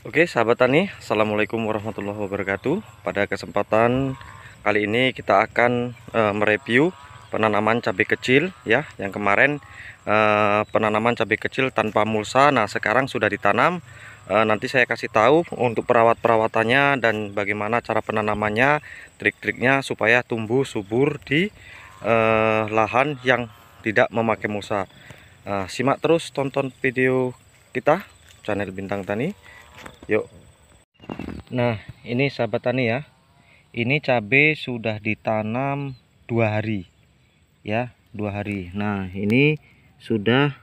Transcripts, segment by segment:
Oke, sahabat tani, assalamualaikum warahmatullahi wabarakatuh. Pada kesempatan kali ini kita akan mereview penanaman cabai kecil ya. Yang kemarin penanaman cabai kecil tanpa mulsa. Nah, sekarang sudah ditanam. Nanti saya kasih tahu untuk perawatannya dan bagaimana cara penanamannya, trik-triknya supaya tumbuh subur di lahan yang tidak memakai mulsa. Simak terus, tonton video kita channel Bintang Tani. Yuk. Nah, ini sahabat tani ya. Ini cabai sudah ditanam 2 hari. Ya, 2 hari. Nah, ini sudah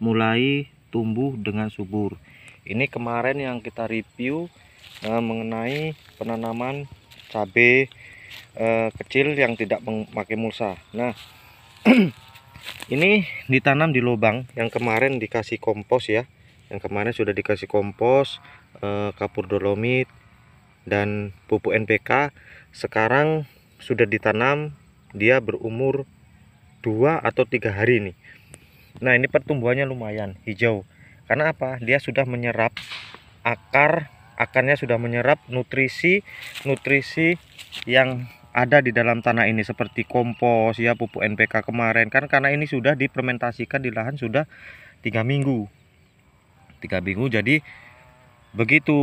mulai tumbuh dengan subur. Ini kemarin yang kita review mengenai penanaman cabai kecil yang tidak memakai mulsa. Nah, ini ditanam di lubang yang kemarin dikasih kompos ya. Yang kemarin sudah dikasih kompos, kapur dolomit dan pupuk NPK. Sekarang sudah ditanam, dia berumur 2 atau 3 hari nih. Nah, ini pertumbuhannya lumayan hijau. Karena apa? Dia sudah menyerap akarnya sudah menyerap nutrisi yang ada di dalam tanah ini, seperti kompos ya, pupuk NPK kemarin kan, karena ini sudah difermentasikan di lahan sudah 3 minggu. Jadi begitu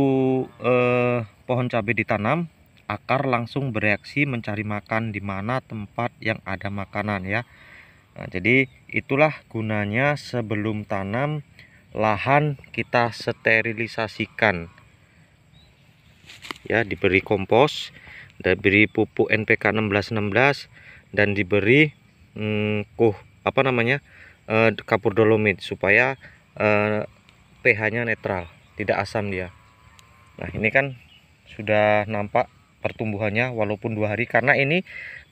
pohon cabai ditanam, akar langsung bereaksi mencari makan di mana tempat yang ada makanan ya. Nah, jadi itulah gunanya sebelum tanam, lahan kita sterilisasikan ya, diberi kompos, diberi pupuk NPK 1616 dan diberi kapur dolomit supaya pH-nya netral, tidak asam dia. Nah, ini kan sudah nampak pertumbuhannya walaupun 2 hari, karena ini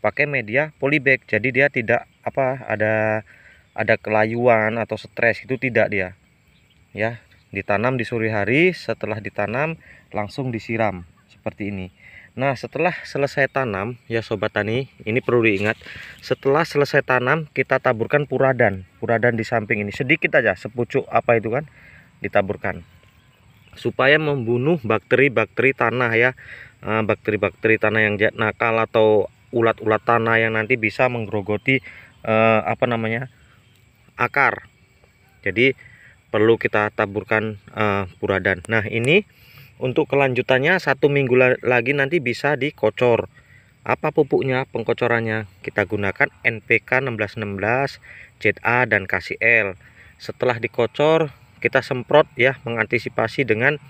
pakai media polybag, jadi dia tidak ada kelayuan atau stres, itu tidak dia. Ya, ditanam di sore hari, setelah ditanam langsung disiram seperti ini. Nah, setelah selesai tanam ya sobat tani, ini perlu diingat, setelah selesai tanam kita taburkan puradan di samping ini sedikit aja, sepucuk itu kan ditaburkan supaya membunuh bakteri-bakteri tanah ya, bakteri-bakteri tanah yang nakal atau ulat-ulat tanah yang nanti bisa menggerogoti akar. Jadi perlu kita taburkan puradan. Nah, ini untuk kelanjutannya 1 minggu lagi nanti bisa dikocor. Apa pupuknya, pengkocorannya? Kita gunakan NPK 1616, ZA dan KCL. Setelah dikocor kita semprot ya, mengantisipasi dengan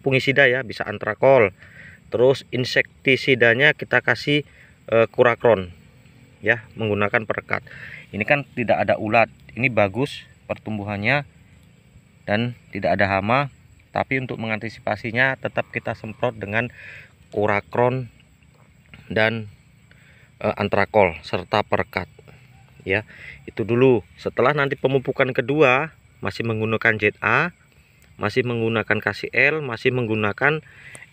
fungisida ya, bisa antrakol. Terus insektisidanya kita kasih kurakron ya, menggunakan perekat. Ini kan tidak ada ulat, ini bagus pertumbuhannya dan tidak ada hama, tapi untuk mengantisipasinya tetap kita semprot dengan kurakron dan antrakol serta perekat ya. Itu dulu. Setelah nanti pemupukan kedua masih menggunakan ZA, masih menggunakan KCL, masih menggunakan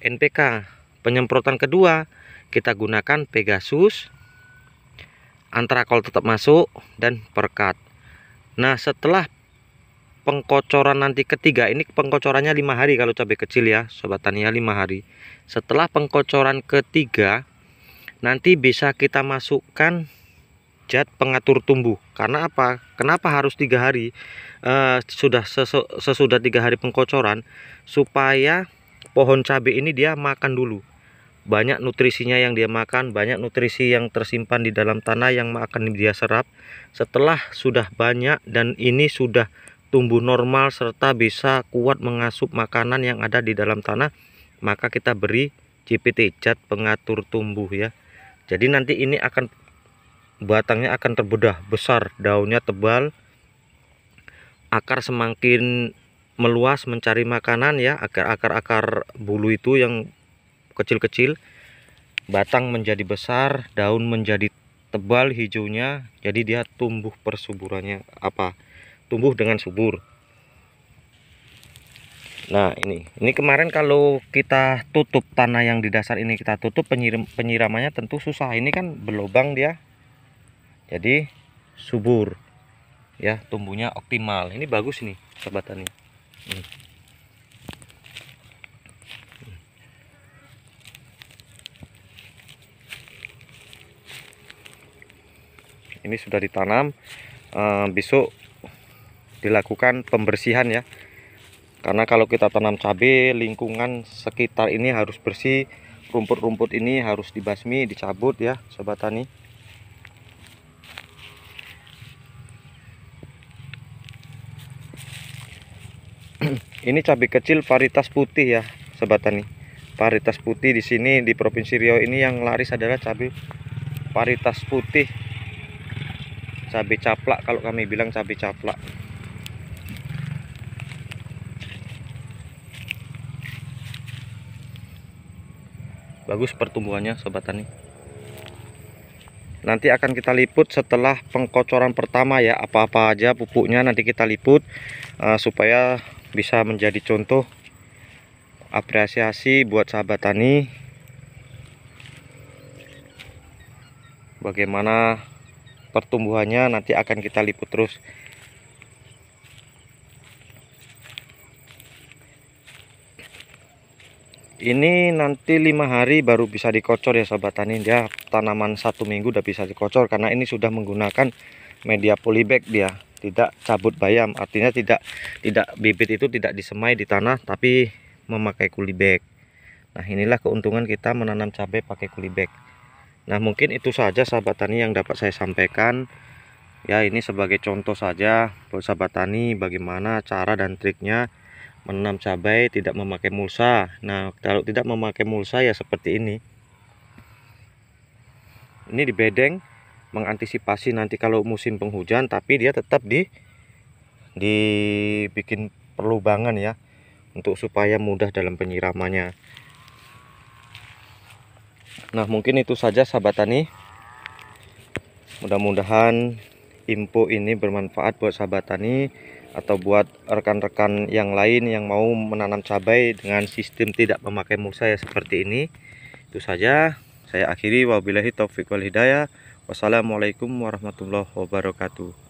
NPK. Penyemprotan kedua kita gunakan Pegasus, antrakol tetap masuk, dan perekat. Nah, setelah pengkocoran nanti ketiga, ini pengkocorannya 5 hari kalau cabai kecil ya sobat tani ya, 5 hari. Setelah pengkocoran ketiga nanti bisa kita masukkan zat pengatur tumbuh. Karena apa? Kenapa harus 3 hari? Sesudah 3 hari pengkocoran, supaya pohon cabai ini dia makan dulu. Banyak nutrisinya yang dia makan, banyak nutrisi yang tersimpan di dalam tanah yang akan dia serap. Setelah sudah banyak dan ini sudah tumbuh normal serta bisa kuat mengasup makanan yang ada di dalam tanah, maka kita beri CPT, zat pengatur tumbuh ya. Jadi nanti ini batangnya akan terbedah besar, daunnya tebal, akar semakin meluas mencari makanan ya, akar bulu itu yang kecil-kecil, batang menjadi besar, daun menjadi tebal hijaunya, jadi dia tumbuh persuburannya tumbuh dengan subur. Nah, ini kemarin kalau kita tutup tanah yang di dasar ini, kita tutup, penyiramannya tentu susah. Ini kan berlubang dia, jadi subur ya, tumbuhnya optimal. Ini bagus nih sobat tani. Ini sudah ditanam, besok dilakukan pembersihan ya, karena kalau kita tanam cabai lingkungan sekitar ini harus bersih, rumput-rumput ini harus dibasmi, dicabut ya sobat tani. Ini cabai kecil varietas putih ya sobat tani. Varietas putih di sini di Provinsi Riau ini yang laris adalah cabai varietas putih, cabai caplak, kalau kami bilang cabai caplak. Bagus pertumbuhannya sobat tani. Nanti akan kita liput setelah pengkocoran pertama ya, apa-apa aja pupuknya nanti kita liput supaya bisa menjadi contoh apresiasi buat sahabat tani bagaimana pertumbuhannya. Nanti akan kita liput terus. Ini nanti 5 hari baru bisa dikocor ya sobat tani. Dia tanaman 1 minggu udah bisa dikocor karena ini sudah menggunakan media polybag, dia tidak cabut bayam, artinya tidak bibit itu tidak disemai di tanah tapi memakai polybag. Nah, inilah keuntungan kita menanam cabai pakai polybag. Nah, mungkin itu saja sahabat tani yang dapat saya sampaikan ya. Ini sebagai contoh saja buat sahabat tani bagaimana cara dan triknya menanam cabai tidak memakai mulsa. Nah, kalau tidak memakai mulsa ya seperti ini. Ini dibedeng mengantisipasi nanti kalau musim penghujan, tapi dia tetap dibikin perlubangan ya, untuk supaya mudah dalam penyiramannya. Nah, mungkin itu saja sahabat tani. Mudah-mudahan info ini bermanfaat buat sahabat tani atau buat rekan-rekan yang lain yang mau menanam cabai dengan sistem tidak memakai mulsa ya seperti ini. Itu saja saya akhiri, wabillahi taufik wal hidayah. Wassalamualaikum warahmatullahi wabarakatuh.